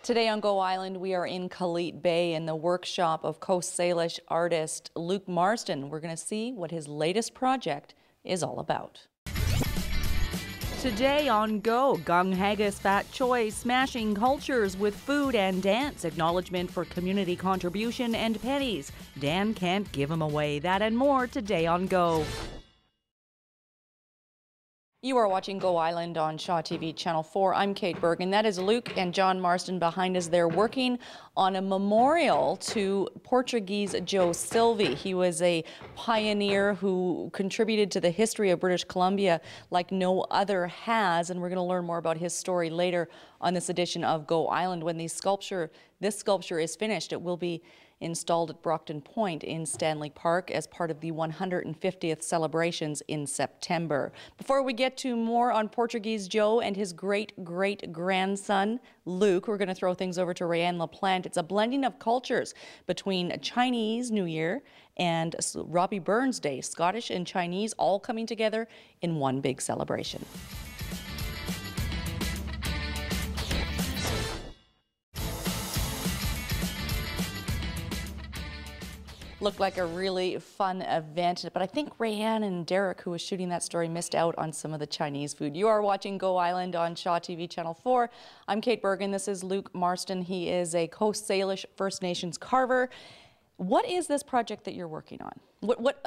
Today on Go Island, we are in Kaleet Bay in the workshop of Coast Salish artist Luke Marston. We're going to see what his latest project is all about. Today on Go, Gung Haggis Fat Choi smashing cultures with food and dance, acknowledgement for community contribution and pennies. Dan can't give them away. That and more today on Go. You are watching Go Island on Shaw TV Channel 4. I'm Kate Bergen. That is Luke and John Marston behind us. They're working on a memorial to Portuguese Joe Silva. He was a pioneer who contributed to the history of British Columbia like no other has, and we're going to learn more about his story later on this edition of Go Island. When this sculpture is finished, it will be installed at Brockton Point in Stanley Park as part of the 150th celebrations in September. Before we get to more on Portuguese Joe and his great-great-grandson, Luke, we're going to throw things over to Rayanne LaPlante. It's a blending of cultures between Chinese New Year and Robbie Burns Day, Scottish and Chinese all coming together in one big celebration. Looked like a really fun event, but I think Rayanne and Derek, who was shooting that story, missed out on some of the Chinese food. You are watching Go Island on Shaw TV Channel 4. I'm Kate Bergen. This is Luke Marston. He is a Coast Salish First Nations carver. What is this project that you're working on?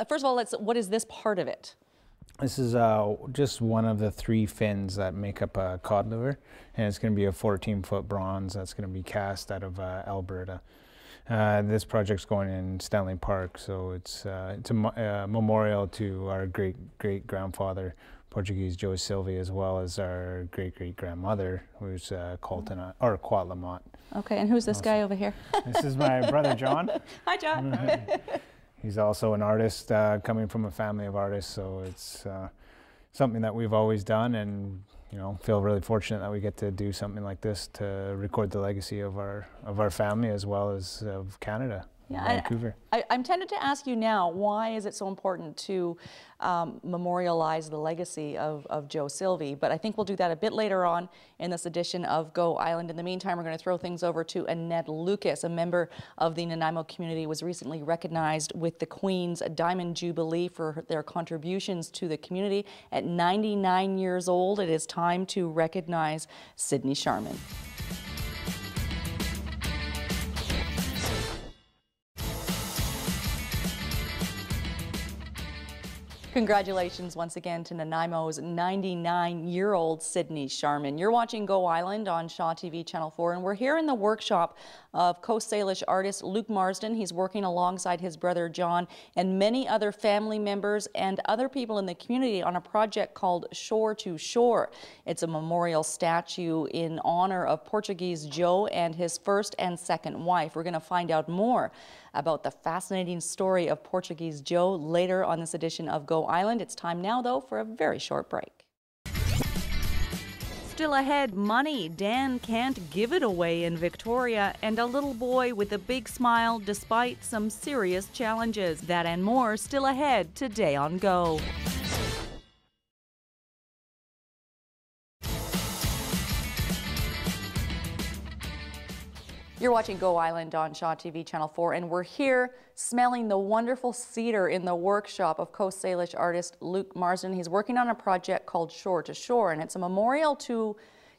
First of all, what is this part of it? This is just one of the three fins that make up a cod liver, and it's going to be a 14-foot bronze that's going to be cast out of Alberta. This project's going in Stanley Park, so it's a memorial to our great-great-grandfather, Portuguese Joe Silva, as well as our great-great-grandmother, who's Colton or Quatlamont. Okay, and who's this guy over here? This is my brother John. Hi, John. He's also an artist, coming from a family of artists, so it's something that we've always done, and feel really fortunate that we get to do something like this to record the legacy of our family as well as of Canada, Vancouver. I'm tempted to ask you now, why is it so important to memorialize the legacy of Joe Silva? But I think we'll do that a bit later on in this edition of Go Island. In the meantime, we're going to throw things over to Annette Lucas, a member of the Nanaimo community, was recently recognized with the Queen's Diamond Jubilee for their contributions to the community. At 99 years old, it is time to recognize Sydney Sharman. Congratulations once again to Nanaimo's 99-year-old Sydney Sharman. You're watching Go Island on Shaw TV Channel 4, and we're here in the workshop of Coast Salish artist Luke Marston. He's working alongside his brother John and many other family members and other people in the community on a project called Shore to Shore. It's a memorial statue in honor of Portuguese Joe and his first and second wife. We're going to find out more about the fascinating story of Portuguese Joe later on this edition of Go Island. It's time now, though, for a very short break. Still ahead, money. Dan can't give it away in Victoria, and a little boy with a big smile despite some serious challenges. That and more still ahead today on Go. You're watching Go Island on Shaw TV Channel 4, and we're here smelling the wonderful cedar in the workshop of Coast Salish artist Luke Marston. He's working on a project called Shore to Shore, and it's a memorial to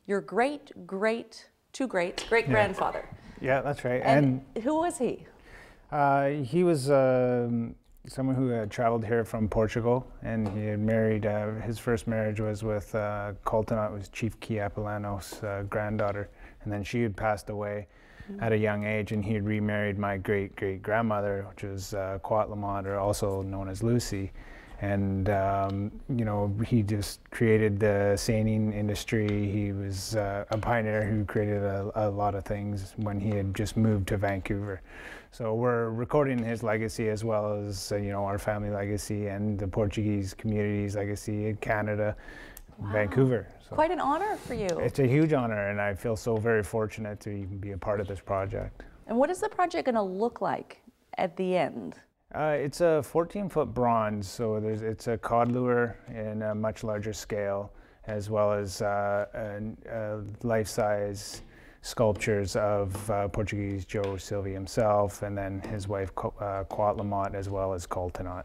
your great-grandfather. Yeah, that's right. And who was he? He was someone who had traveled here from Portugal, and he had married, his first marriage was with Colton, it was Chief Kiapilano's granddaughter, and then she had passed away at a young age, and he had remarried my great-great-grandmother, which was Quatlamont, or also known as Lucy. And he just created the seining industry. He was a pioneer who created a lot of things when he had just moved to Vancouver. So we're recording his legacy as well as our family legacy and the Portuguese community's legacy in Canada. Wow. Vancouver. So quite an honor for you. It's a huge honor, and I feel so very fortunate to even be a part of this project. And what is the project going to look like at the end? It's a 14-foot bronze, so it's a cod lure in a much larger scale, as well as a life-size sculptures of Portuguese Joe Silva himself, and then his wife Quatlamont, as well as Coltonot.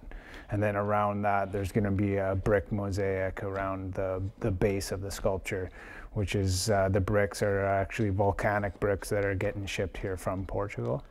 And then around that, there's going to be a brick mosaic around the base of the sculpture, which is the bricks are actually volcanic bricks that are getting shipped here from Portugal.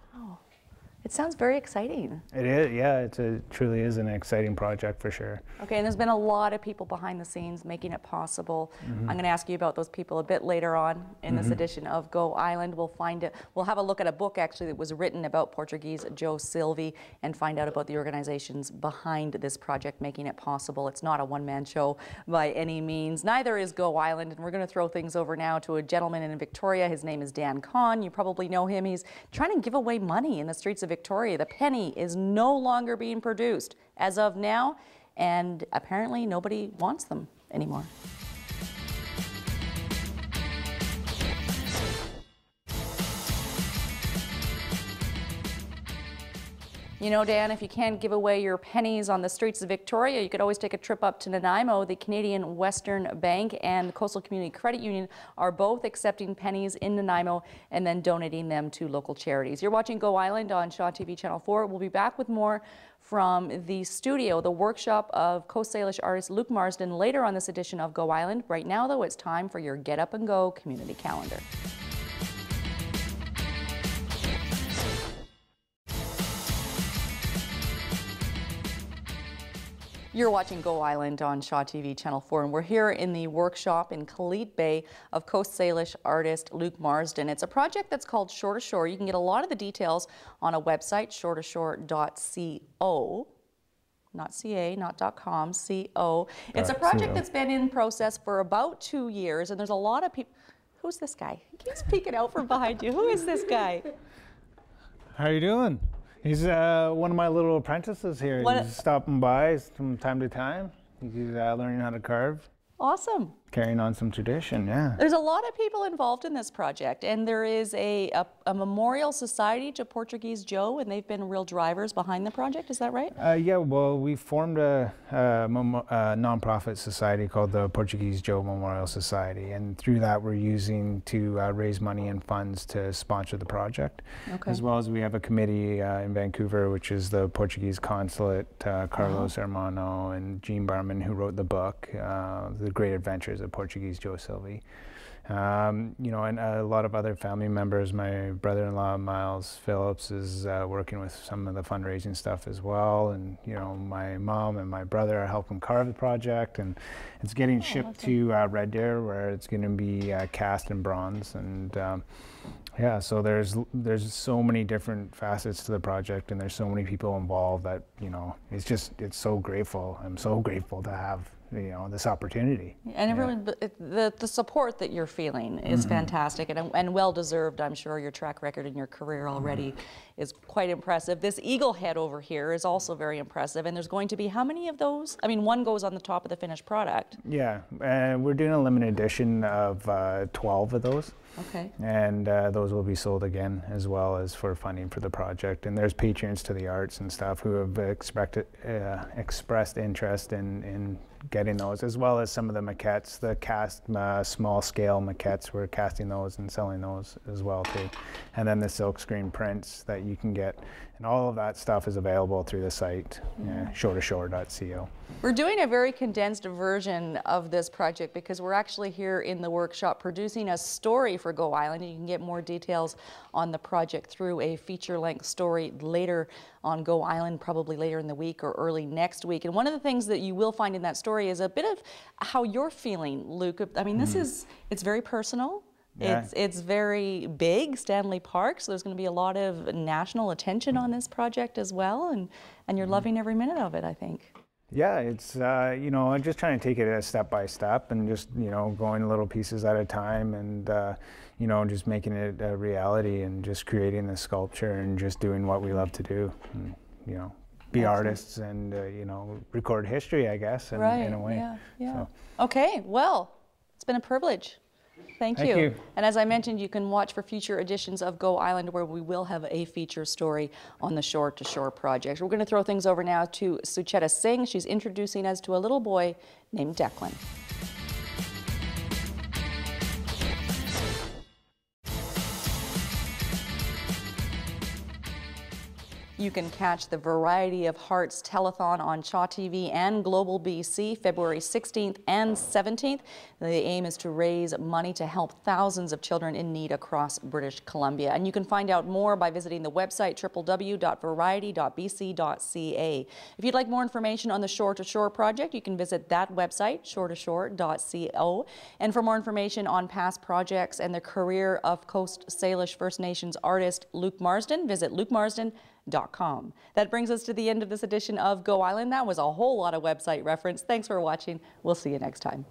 It sounds very exciting. It is, yeah, it truly is an exciting project for sure. Okay, and there's been a lot of people behind the scenes making it possible. I'm going to ask you about those people a bit later on in this edition of Go Island. We'll have a look at a book actually that was written about Portuguese Joe Silva and find out about the organizations behind this project making it possible. It's not a one-man show by any means. Neither is Go Island, and we're going to throw things over now to a gentleman in Victoria. His name is Dan Kahn. You probably know him. He's trying to give away money in the streets of Victoria. The penny is no longer being produced as of now, and apparently nobody wants them anymore. You know, Dan, if you can't give away your pennies on the streets of Victoria, you could always take a trip up to Nanaimo. The Canadian Western Bank and the Coastal Community Credit Union are both accepting pennies in Nanaimo and then donating them to local charities. You're watching Go Island on Shaw TV Channel 4. We'll be back with more from the studio, the workshop of Coast Salish artist Luke Marston later on this edition of Go Island. Right now, though, it's time for your Get Up and Go community calendar. You're watching Go Island on Shaw TV Channel 4, and we're here in the workshop in Kaleet Bay of Coast Salish artist Luke Marston. It's a project that's called Shore to Shore. You can get a lot of the details on a website, shoretoshore.co. Not .ca, not .com, C-O. It's a project that's been in process for about 2 years, and there's a lot of people. Who's this guy? He keeps peeking out from behind you. Who is this guy? How are you doing? He's one of my little apprentices here. He's stopping by from time to time. He's learning how to carve. Awesome. Carrying on some tradition, yeah. There's a lot of people involved in this project, and there is a memorial society to Portuguese Joe, and they've been real drivers behind the project. Is that right? Yeah, well, we formed a nonprofit society called the Portuguese Joe Memorial Society, and through that we're using to raise money and funds to sponsor the project. Okay. As well as we have a committee in Vancouver, which is the Portuguese consulate, Carlos Hermano and Jean Barman, who wrote the book, The Great Adventures of Portuguese Joe Silva. You know, and a lot of other family members. My brother-in-law Miles Phillips is working with some of the fundraising stuff as well, and you know, my mom and my brother are helping carve the project, and it's getting shipped to Red Deer, where it's going to be cast in bronze. And yeah, so there's so many different facets to the project, and there's so many people involved that, you know, it's so grateful. I'm so grateful to have, you know, this opportunity. And everyone, the support that you're feeling is fantastic and well deserved. I'm sure your track record in your career already is quite impressive. This eagle head over here is also very impressive, and there's going to be how many of those? I mean, one goes on the top of the finished product. Yeah, we're doing a limited edition of 12 of those. Okay. And those will be sold again, as well as for funding for the project. And there's patrons to the arts and stuff who have expressed interest in getting those, as well as some of the maquettes, the cast small scale maquettes. We're casting those and selling those as well too. And then the silkscreen prints that you can get, and all of that stuff is available through the site, shoretoshore.co. We're doing a very condensed version of this project because we're actually here in the workshop producing a story for Go Island. You can get more details on the project through a feature-length story later on Go Island, probably later in the week or early next week. And one of the things that you will find in that story is a bit of how you're feeling, Luke. I mean, it's very personal. Yeah. It's very big, Stanley Park, so there's going to be a lot of national attention on this project as well, and you're loving every minute of it, I think. Yeah, it's, you know, I'm just trying to take it step by step and just, you know, going little pieces at a time, and, you know, just making it a reality and just creating the sculpture and just doing what we love to do, and, you know, be artists and, you know, record history, I guess, in a way. Yeah, yeah. So. Okay, well, it's been a privilege. Thank you. And as I mentioned, you can watch for future editions of Go Island, where we will have a feature story on the Shore to Shore project. We're going to throw things over now to Sucheta Singh. She's introducing us to a little boy named Declan. You can catch the Variety of Hearts telethon on Shaw TV and Global BC February 16th and 17th. The aim is to raise money to help thousands of children in need across British Columbia. And you can find out more by visiting the website www.variety.bc.ca. If you'd like more information on the Shore to Shore project, you can visit that website, shoretoshore.co. And for more information on past projects and the career of Coast Salish First Nations artist Luke Marston, visit lukemarston.com. That brings us to the end of this edition of Go Island. That was a whole lot of website reference. Thanks for watching. We'll see you next time.